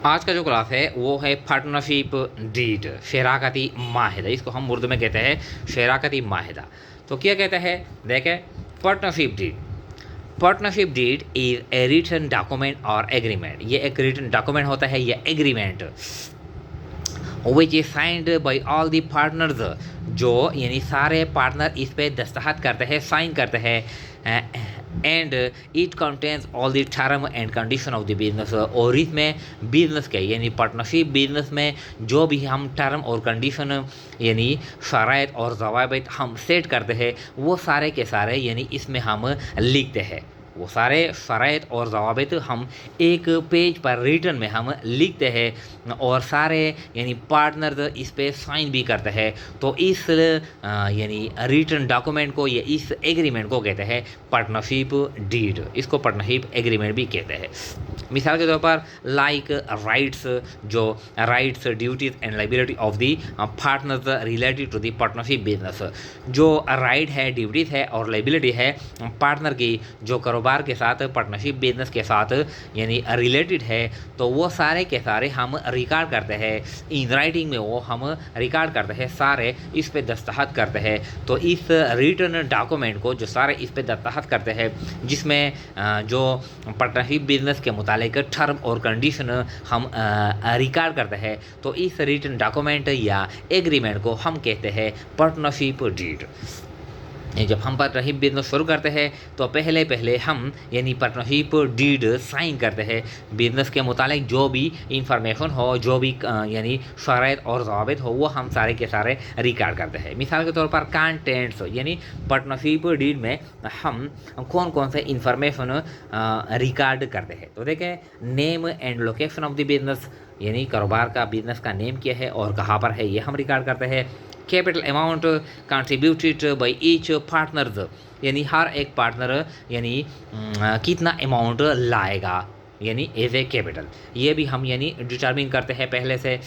आज का जो क्लास है वो है पार्टनरशिप डीड, शराकती माहिदा। इसको हम उर्दू में कहते हैं शराकती माहिदा। तो क्या कहते हैं, देखें, partnership deed. Partnership deed is a written document और एग्रीमेंट। ये एक रिटन डॉक्यूमेंट होता है या agreement which is signed by all the partners, जो यानी सारे पार्टनर इस पे दस्तखत करते हैं, साइन करते हैं। And it contains all the term and condition of the business. और इसमें बिजनेस के यानी पार्टनरशिप बिजनेस में जो भी हम टर्म और कंडीशन यानी शराइत और ज़वाबित हम सेट करते हैं वो सारे के सारे यानी इसमें हम लिखते हैं। वो सारे शराइत और ज़वाबित हम एक पेज पर रिटर्न में हम लिखते हैं और सारे यानी पार्टनर इस पे साइन भी करते हैं। तो इस यानी रिटर्न डॉक्यूमेंट को या इस एग्रीमेंट को कहते हैं पार्टनरशिप डीड। इसको पार्टनरशिप एग्रीमेंट भी कहते हैं। मिसाल के तौर पर लाइक राइट्स, जो rights, duties and liability of the partners related to the partnership business. जो राइट है, ड्यूटीज है और लाइबिलिटी है पार्टनर की जो कारोबार के साथ, पार्टनरशिप बिजनेस के साथ यानी रिलेटेड है, तो वो सारे के सारे हम रिकॉर्ड करते हैं इन राइटिंग में। वो हम रिकॉर्ड करते हैं, सारे इस पे दस्तखत करते हैं। तो इस रिटर्न डॉक्यूमेंट को जो सारे इस पे दस्तखत करते हैं, जिसमें जो पार्टनरशिप बिजनेस के मुताबिक टर्म और कंडीशन हम रिकॉर्ड करते हैं, तो इस रिटन डॉक्यूमेंट या एग्रीमेंट को हम कहते हैं पार्टनरशिप डीड। जब हम पार्टनरशिप बिजनेस शुरू करते हैं तो पहले हम यानी पार्टनरशिप डीड साइन करते हैं। बिजनेस के मुतालिक जो भी इंफॉर्मेशन हो, जो भी यानी शराइत और ज़वाबित हो, वो हम सारे के सारे रिकॉर्ड करते हैं। मिसाल के तौर पर कंटेंट्स, यानी पार्टनरशिप डीड में हम कौन कौन से इंफॉर्मेशन रिकॉर्ड करते हैं। तो देखें, name and location of the business, यानी कारोबार का, बिजनेस का नेम क्या है और कहाँ पर है, ये हम रिकॉर्ड करते हैं। Capital amount contributed by each partners, यानी हर एक पार्टनर यानी कितना अमाउंट लाएगा यानी एज ए कैपिटल, ये भी हम यानी डिटरमिन करते हैं पहले से।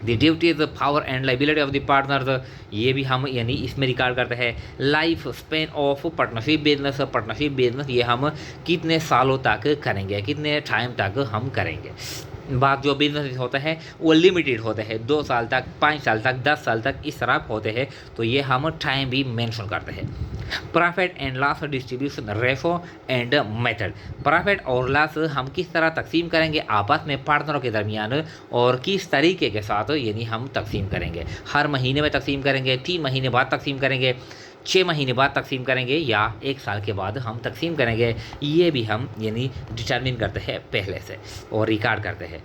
The duties, power and liability of the partners, ये भी हम यानी इसमें रिकॉर्ड करते हैं। Life span of partnership business, partnership business ये हम कितने सालों तक करेंगे, कितने टाइम तक हम करेंगे। बात जो बिजनेस होता है वो लिमिटेड होते हैं, 2 साल तक, 5 साल तक, 10 साल तक इस तरह होते हैं, तो ये हम टाइम भी मेंशन करते हैं। Profit and loss distribution ratio and method, profit और लॉस हम किस तरह तकसीम करेंगे आपस में पार्टनरों के दरमियान और किस तरीके के साथ यानी हम तकसीम करेंगे। हर महीने में तकसीम करेंगे, 3 महीने बाद तकसीम करेंगे, 6 महीने बाद तकसीम करेंगे या 1 साल के बाद हम तकसीम करेंगे, ये भी हम यानी डिटरमिन करते हैं पहले से और रिकॉर्ड करते हैं।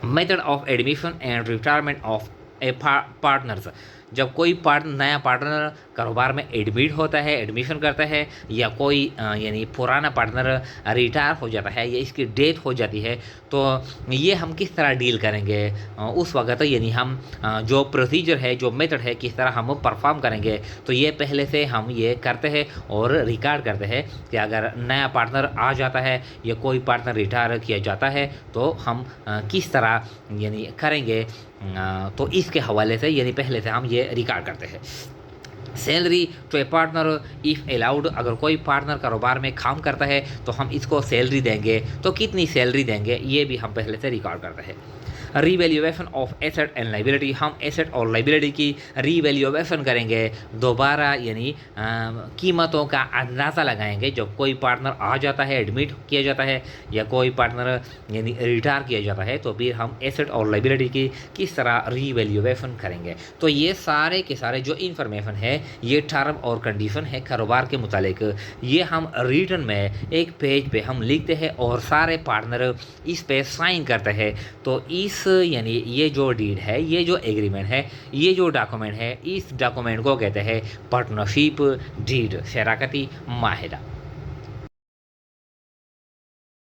Method of admission and retirement of A partners, जब कोई नया पार्टनर कारोबार में एडमिट होता है, एडमिशन करता है, या कोई यानी पुराना पार्टनर रिटायर हो जाता है या इसकी डेथ हो जाती है, तो ये हम किस तरह डील करेंगे उस वक्त, यानी हम जो प्रोसीजर है, जो मेथड है, किस तरह हम परफॉर्म करेंगे, तो ये पहले से हम ये करते हैं और रिकॉर्ड करते हैं कि अगर नया पार्टनर आ जाता है या कोई पार्टनर रिटायर किया जाता है तो हम किस तरह यानी करेंगे। तो इसके हवाले से यानी पहले से हम ये रिकॉर्ड करते हैं। Salary to a partner if allowed, अगर कोई पार्टनर कारोबार में काम करता है तो हम इसको सैलरी देंगे, तो कितनी सैलरी देंगे ये भी हम पहले से रिकॉर्ड करते हैं। Revaluation of asset and liability, हम एसेट और लाइबिलिटी की रीवैल्यूएशन करेंगे, दोबारा यानी कीमतों का अंदाज़ा लगाएंगे। जब कोई पार्टनर आ जाता है, एडमिट किया जाता है या कोई पार्टनर यानी रिटायर किया जाता है, तो फिर हम एसेट और लाइबिलिटी की किस तरह रीवैल्यूएशन करेंगे। तो ये सारे के सारे जो इन्फॉर्मेशन है, ये टर्म और कंडीशन है कारोबार के मुतालिक, ये हम रिटर्न में एक पेज पे हम लिखते हैं और सारे पार्टनर इस पे साइन करते हैं। तो इस यानी ये जो डीड है, ये जो एग्रीमेंट है, ये जो डॉक्यूमेंट है, इस डॉक्यूमेंट को कहते हैं पार्टनरशिप डीड, शराकती माहिदा।